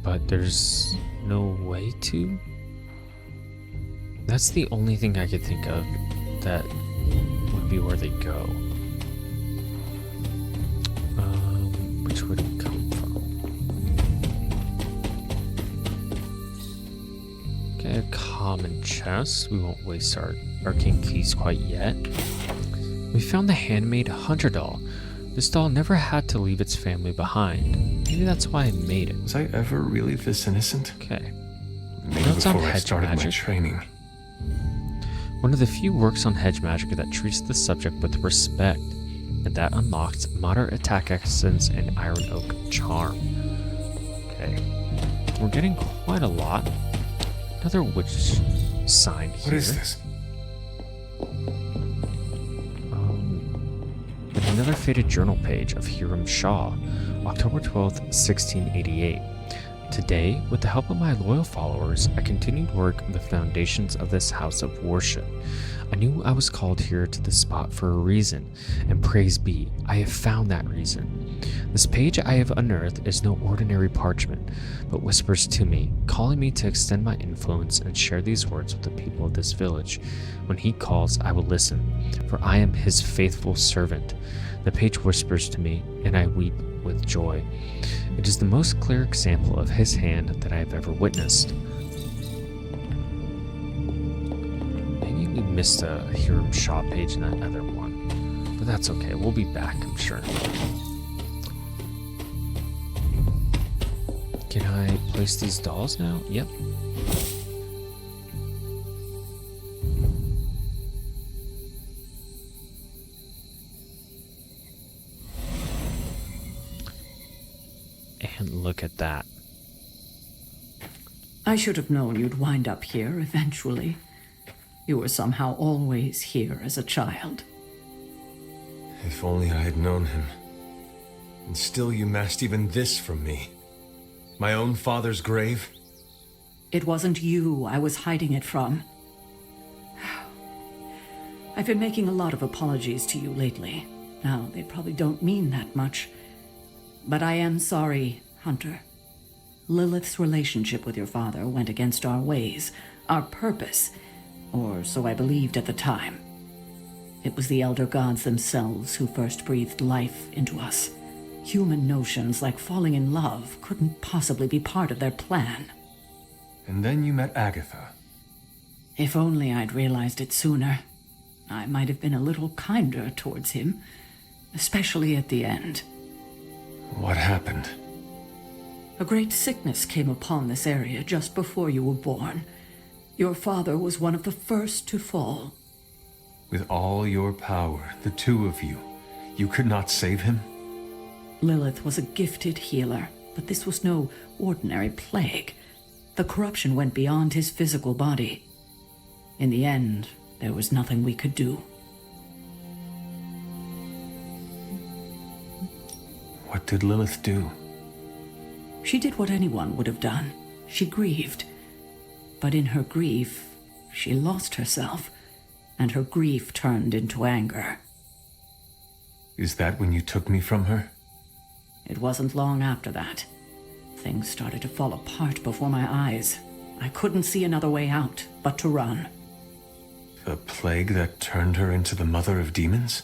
But there's no way to? That's the only thing I could think of that would be where they go. Which would it come from? Okay, a common chest. We won't waste our arcane keys quite yet. We found the handmade hunter doll. This doll never had to leave its family behind. Maybe that's why I made it. Was I ever really this innocent? Okay. Maybe Notes on before I hedge started my magic. training. One of the few works on hedge magic that treats the subject with respect, and that unlocks moderate attack essence and iron oak charm. Okay. We're getting quite a lot. Another witch sign here. What is this? And another faded journal page of Hiram Shaw, October 12th, 1688. Today, with the help of my loyal followers, I continued work on the foundations of this house of worship. I knew I was called here to this spot for a reason, and praise be, I have found that reason. This page I have unearthed is no ordinary parchment, but whispers to me, calling me to extend my influence and share these words with the people of this village. When he calls, I will listen, for I am his faithful servant. The page whispers to me, and I weep with joy. It is the most clear example of his hand that I have ever witnessed. Maybe we missed a Hiram Shaw page in that other one, but that's okay. We'll be back, I'm sure. Can I place these dolls now? Yep. And look at that. I should have known you'd wind up here eventually. You were somehow always here as a child. If only I had known him. And still you masked even this from me. My own father's grave? It wasn't you I was hiding it from. I've been making a lot of apologies to you lately. Now, they probably don't mean that much. But I am sorry, Hunter. Lilith's relationship with your father went against our ways, our purpose, or so I believed at the time. It was the elder gods themselves who first breathed life into us. Human notions like falling in love couldn't possibly be part of their plan. And then you met Agatha. If only I'd realized it sooner. I might have been a little kinder towards him, especially at the end. What happened? A great sickness came upon this area just before you were born. Your father was one of the first to fall. With all your power, the two of you, you could not save him? Lilith was a gifted healer, but this was no ordinary plague. The corruption went beyond his physical body. In the end, there was nothing we could do. What did Lilith do? She did what anyone would have done. She grieved. But in her grief, she lost herself, and her grief turned into anger. Is that when you took me from her? It wasn't long after that. Things started to fall apart before my eyes. I couldn't see another way out but to run. The plague that turned her into the mother of demons?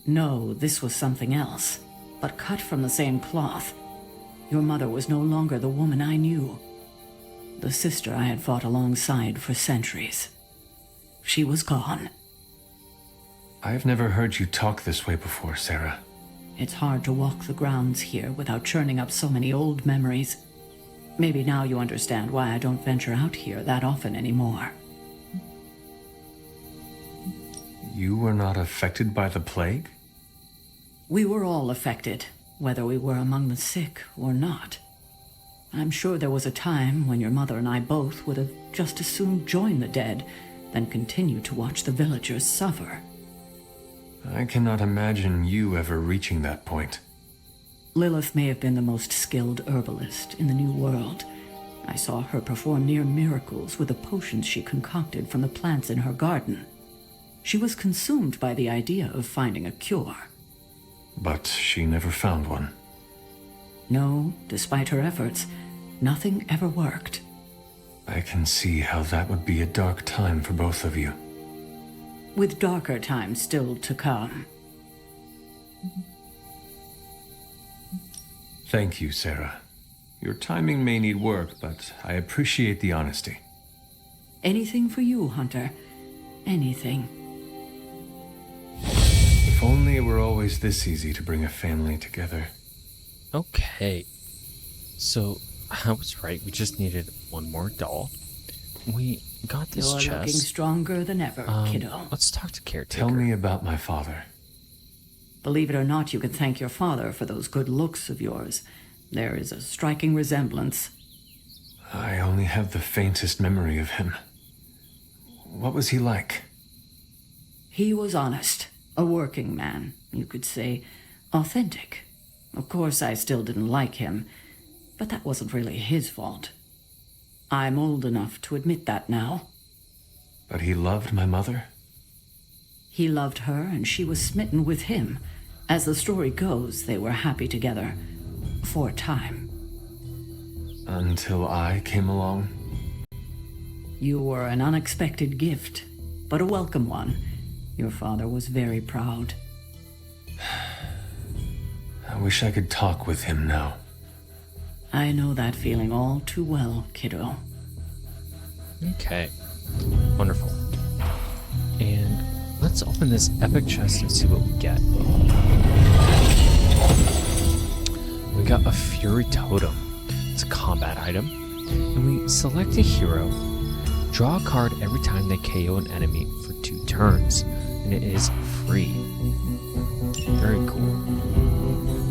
No, this was something else, but cut from the same cloth. Your mother was no longer the woman I knew. The sister I had fought alongside for centuries. She was gone. I've never heard you talk this way before, Sarah. It's hard to walk the grounds here without churning up so many old memories. Maybe now you understand why I don't venture out here that often anymore. You were not affected by the plague? We were all affected, whether we were among the sick or not. I'm sure there was a time when your mother and I both would have just as soon joined the dead than continue to watch the villagers suffer. I cannot imagine you ever reaching that point. Lilith may have been the most skilled herbalist in the New World. I saw her perform near miracles with the potions she concocted from the plants in her garden. She was consumed by the idea of finding a cure. But she never found one. No, despite her efforts, nothing ever worked. I can see how that would be a dark time for both of you. With darker times still to come. Thank you, Sarah. Your timing may need work, but I appreciate the honesty. Anything for you, Hunter. Anything. If only it were always this easy to bring a family together. Okay. So, I was right. We just needed one more doll. We got this You're chest. looking stronger than ever, kiddo. Let's talk to Caretaker. Tell me about my father. Believe it or not, you can thank your father for those good looks of yours. There is a striking resemblance. I only have the faintest memory of him. What was he like? He was honest, a working man, you could say, authentic. Of course, I still didn't like him, but that wasn't really his fault. I'm old enough to admit that now. But he loved my mother? He loved her, and she was smitten with him. As the story goes, they were happy together. For a time. Until I came along? You were an unexpected gift, but a welcome one. Your father was very proud. I wish I could talk with him now. I know that feeling all too well, kiddo. Okay. Wonderful. And let's open this epic chest and see what we get. We got a Fury Totem. It's a combat item. And we select a hero. Draw a card every time they KO an enemy for 2 turns. And it is free. Very cool.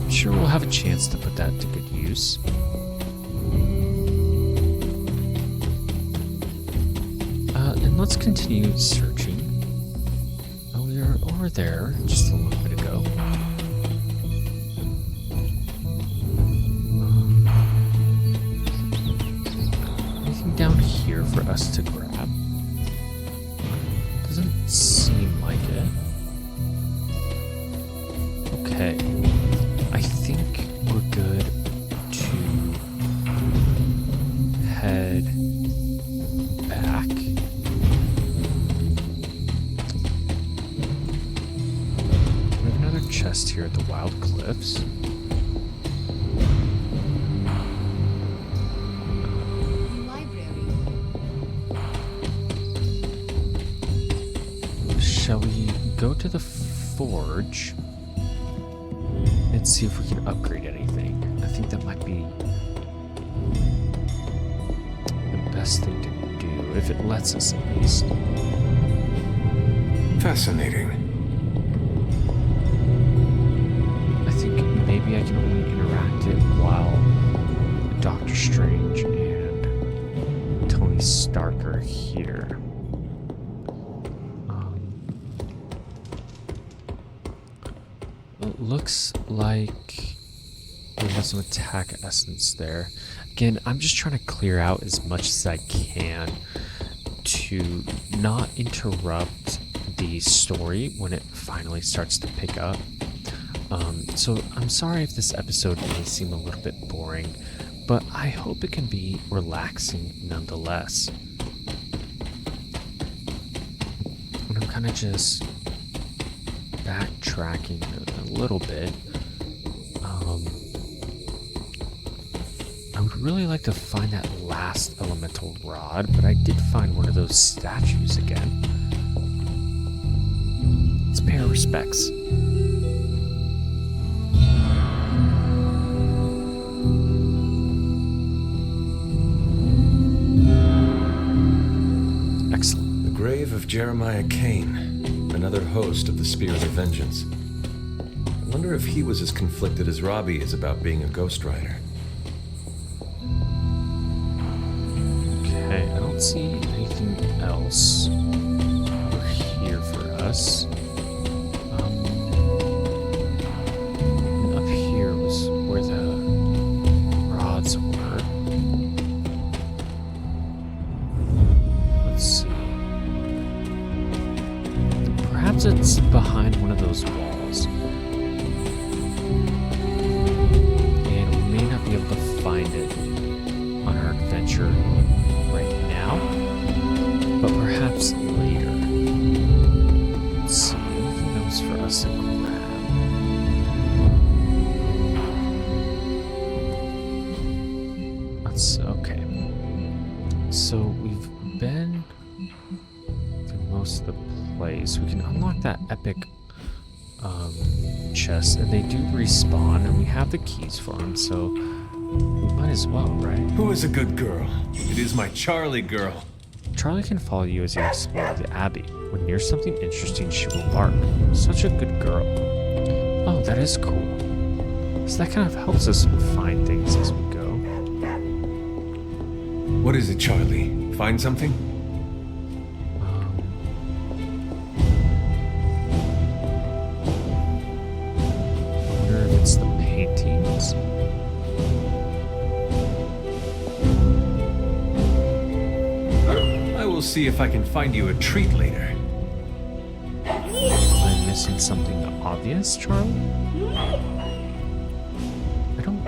I'm sure we'll have a chance to put that to good use. And let's continue searching. Oh, we are over there just a little bit ago. Anything down here for us to grab? Doesn't seem like it. Okay. I think we're good to head back. We have another chest here at the Wild Cliffs. Shall we go to the forge and see if we can upgrade anything? I think that might be the best thing to do, if it lets us at least. Fascinating. I think maybe I can only interact it while Doctor Strange and Tony Stark are here. It looks like we have some attack essence there. Again, I'm just trying to clear out as much as I can to not interrupt the story when it finally starts to pick up. So I'm sorry if this episode may seem a little bit boring, but I hope it can be relaxing nonetheless. And I'm kind of just backtracking a little bit. I would really like to find that last elemental rod, but I did find one of those statues again. Let's pay our respects. Excellent. The grave of Jeremiah Kane, another host of the Spirit of Vengeance. I wonder if he was as conflicted as Robbie is about being a Ghost Rider. Okay, I don't see anything else it's behind one of those walls. And we may not be able to find it on our adventure right now, but perhaps later. Let's see, anything else for us to grab? Okay. So we've been through most of the place. We can unlock that epic chest, and they do respawn, and we have the keys for them, so we might as well, right? Who is a good girl? It is my Charlie girl. Charlie can follow you as you explore the Abbey. When near something interesting, she will bark. Such a good girl. Oh, that is cool. So that kind of helps us find things as we go. What is it, Charlie? Find something? I wonder if it's the paintings. I will see if I can find you a treat later. Am I missing something obvious, Charlie? I don't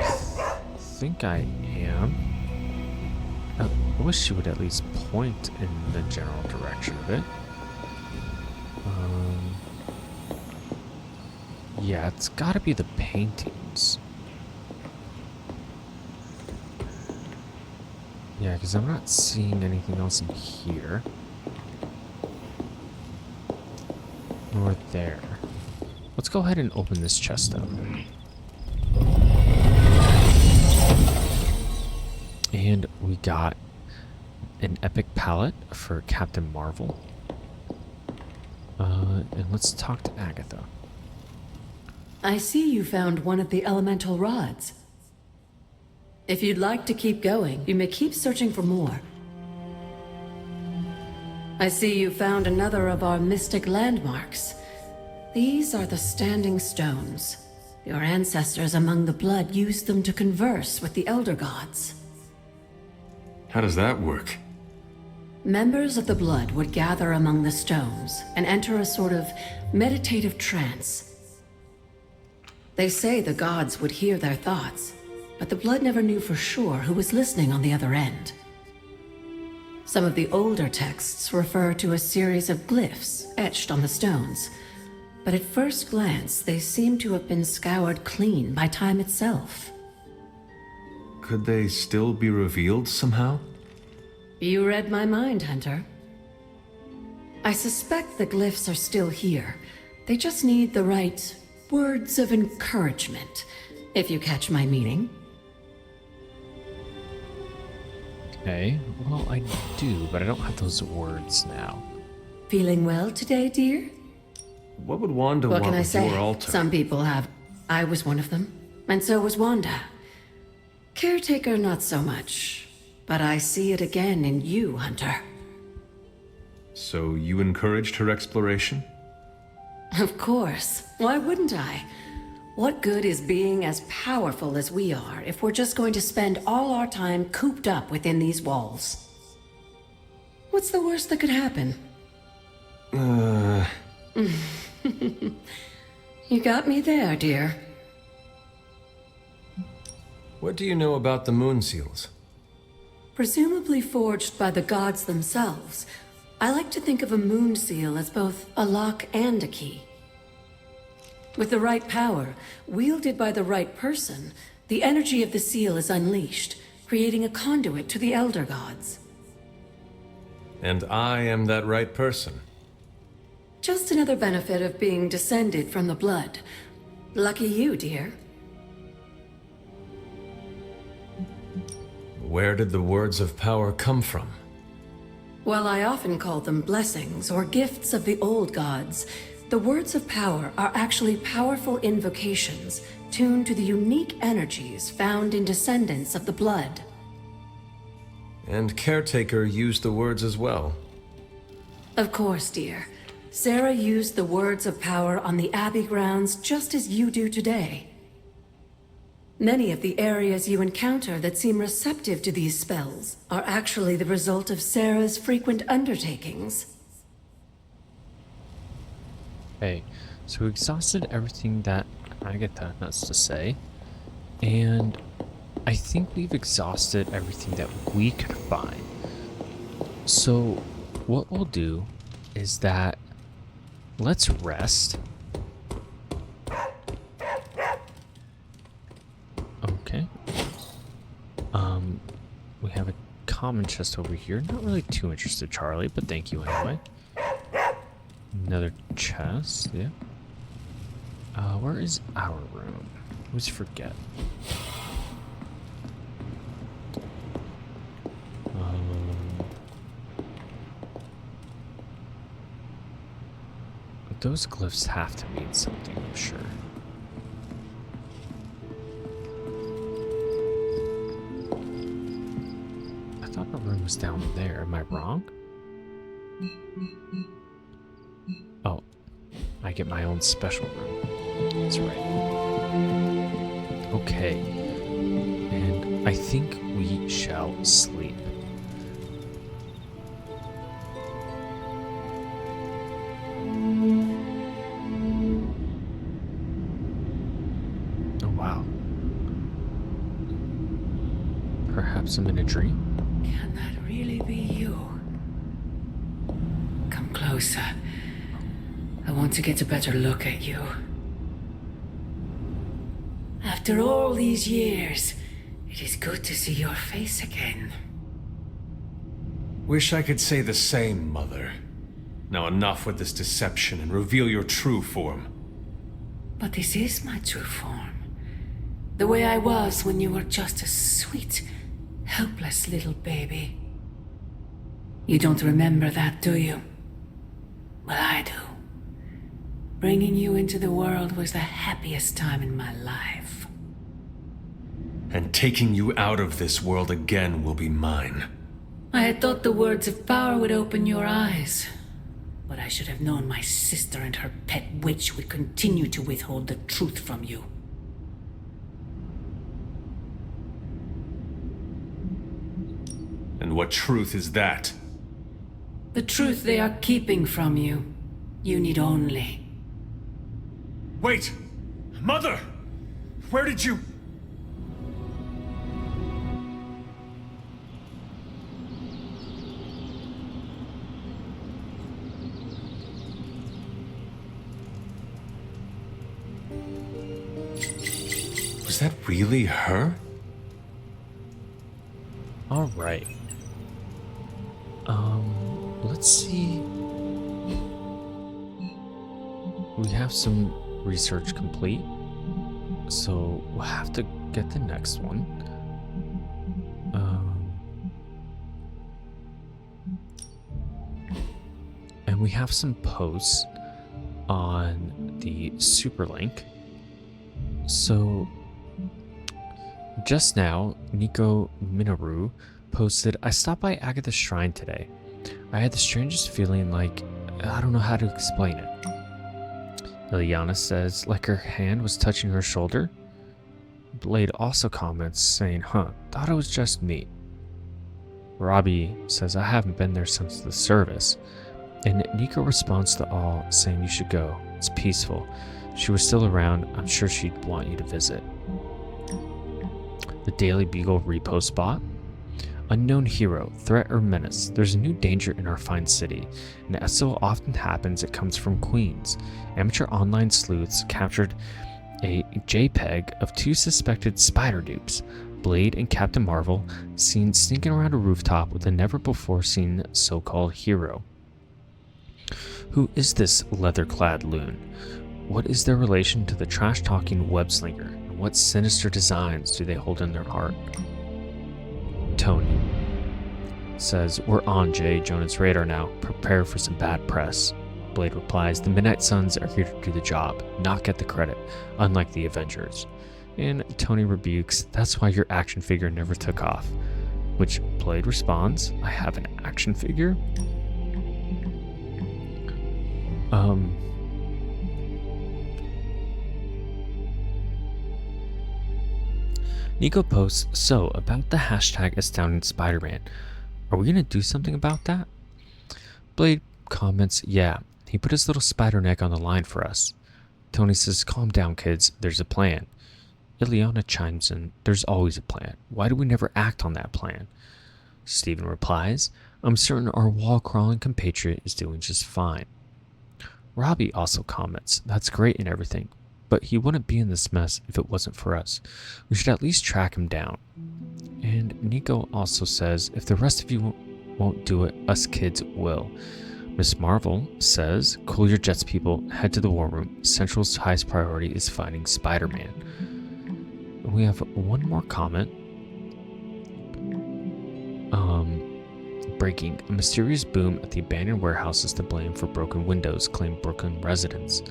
think I am. I wish she would at least point in the general direction of it. Yeah, it's gotta be the paintings. Yeah, because I'm not seeing anything else in here. Nor there. Let's go ahead and open this chest though. And we got an epic palette for Captain Marvel. And let's talk to Agatha. I see you found one of the elemental rods. If you'd like to keep going, you may keep searching for more. I see you found another of our mystic landmarks. These are the standing stones. Your ancestors among the blood used them to converse with the elder gods. How does that work? Members of the blood would gather among the stones and enter a sort of meditative trance. They say the gods would hear their thoughts, but the blood never knew for sure who was listening on the other end. Some of the older texts refer to a series of glyphs etched on the stones, but at first glance they seem to have been scoured clean by time itself. Could they still be revealed somehow? You read my mind, Hunter. I suspect the glyphs are still here. They just need the right words of encouragement, if you catch my meaning. Okay, well I do, but I don't have those words now. Feeling well today, dear? What would Wanda What want can I with say? your altar? Some people have. I was one of them, and so was Wanda. Caretaker, not so much. But I see it again in you, Hunter. So you encouraged her exploration? Of course. Why wouldn't I? What good is being as powerful as we are if we're just going to spend all our time cooped up within these walls? What's the worst that could happen? You got me there, dear. What do you know about the moon seals? Presumably forged by the gods themselves, I like to think of a moon seal as both a lock and a key. With the right power, wielded by the right person, the energy of the seal is unleashed, creating a conduit to the elder gods. And I am that right person. Just another benefit of being descended from the blood. Lucky you, dear. Where did the words of power come from? While I often call them blessings or gifts of the old gods, the words of power are actually powerful invocations tuned to the unique energies found in descendants of the blood. And Caretaker used the words as well. Of course, dear. Sarah used the words of power on the Abbey grounds just as you do today. Many of the areas you encounter that seem receptive to these spells are actually the result of Sarah's frequent undertakings. Okay, so we exhausted everything that Agatha has to say, and I think we've exhausted everything that we could find. So what we'll do is that let's rest. Okay. We have a common chest over here. Not really too interested, Charlie, but thank you anyway. Another chest, yeah. Where is our room? I always forget. Those glyphs have to mean something, I'm sure. I thought the room was down there. Am I wrong? Oh, I get my own special room. That's right. Okay. And I think we shall sleep. Oh, wow. Perhaps I'm in a dream? Can that really be you? Come closer. I want to get a better look at you. After all these years, it is good to see your face again. Wish I could say the same, Mother. Now enough with this deception and reveal your true form. But this is my true form. The way I was when you were just a sweet, helpless little baby. You don't remember that, do you? Well, I do. Bringing you into the world was the happiest time in my life. And taking you out of this world again will be mine. I had thought the words of power would open your eyes. But I should have known my sister and her pet witch would continue to withhold the truth from you. And what truth is that? The truth they are keeping from you. You need only. Wait! Mother! Where did you... Was that really her? All right. Let's see. We have some research complete, so we'll have to get the next one. And we have some posts on the Superlink. So just now, Nico Minoru posted, I stopped by Agatha's shrine today. I had the strangest feeling, like, I don't know how to explain it. Liliana says, like her hand was touching her shoulder. Blade also comments, saying, thought it was just me. Robbie says, I haven't been there since the service. And Nico responds to all, saying you should go. It's peaceful. If she was still around, I'm sure she'd want you to visit. The Daily Beagle repost bot. Unknown hero, threat or menace. There's a new danger in our fine city, and as so often happens, it comes from Queens. Amateur online sleuths captured a JPEG of two suspected spider dupes, Blade and Captain Marvel, seen sneaking around a rooftop with a never-before-seen so-called hero. Who is this leather-clad loon? What is their relation to the trash-talking web-slinger, and what sinister designs do they hold in their heart? Tony says, we're on J. Jonah's radar now. Prepare for some bad press. Blade replies, the Midnight Suns are here to do the job, not get the credit, unlike the Avengers. And Tony rebukes, that's why your action figure never took off. Which Blade responds, I have an action figure? Nico posts, so about the hashtag Astounding Spider-Man. Are we gonna do something about that? Blade comments, yeah, He put his little spider neck on the line for us. Tony says, calm down, kids. There's a plan. Ileana chimes in, there's always a plan. Why do we never act on that plan? Stephen replies, I'm certain our wall-crawling compatriot is doing just fine. Robbie also comments, that's great and everything, but he wouldn't be in this mess if it wasn't for us. We should at least track him down. And Nico also says, if the rest of you won't do it, us kids will. Miss Marvel says, cool your jets, people. Head to the war room. Central's highest priority is finding Spider-Man. We have one more comment. Breaking. A mysterious boom at the abandoned warehouse is to blame for broken windows, claim Brooklyn residents.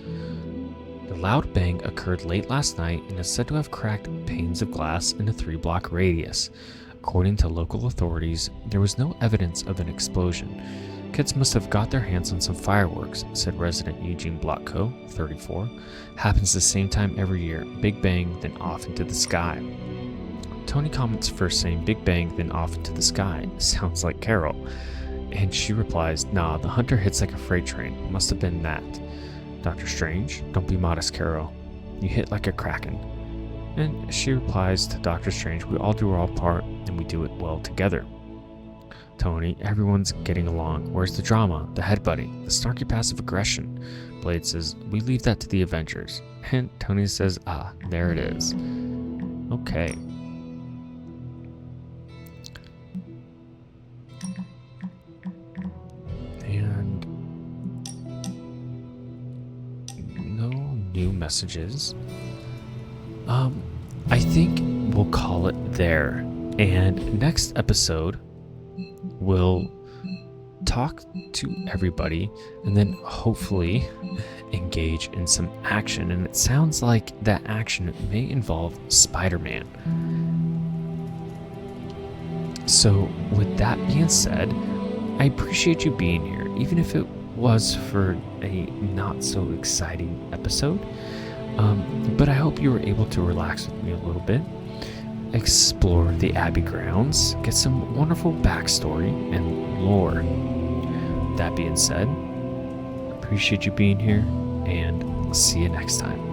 The loud bang occurred late last night and is said to have cracked panes of glass in a 3-block radius. According to local authorities, there was no evidence of an explosion. Kids must have got their hands on some fireworks, said resident Eugene Blotko, 34. Happens the same time every year. Big bang, then off into the sky. Tony comments first saying big bang, then off into the sky. Sounds like Carol. And she replies, nah, the hunter hits like a freight train. Must have been that. Dr. Strange, don't be modest, Carol. You hit like a kraken. And she replies to Dr. Strange, we all do our part, and we do it well together. Tony, everyone's getting along. Where's the drama, the headbutting, the snarky passive aggression? Blade says, we leave that to the Avengers. And Tony says, ah, there it is. Okay. And no new messages. I think we'll call it there. And next episode, we'll talk to everybody and then hopefully engage in some action. And it sounds like that action may involve Spider-Man. So with that being said, I appreciate you being here, even if it was for a not so exciting episode. But I hope you were able to relax with me a little bit, explore the Abbey grounds, get some wonderful backstory and lore. That being said, appreciate you being here, and see you next time.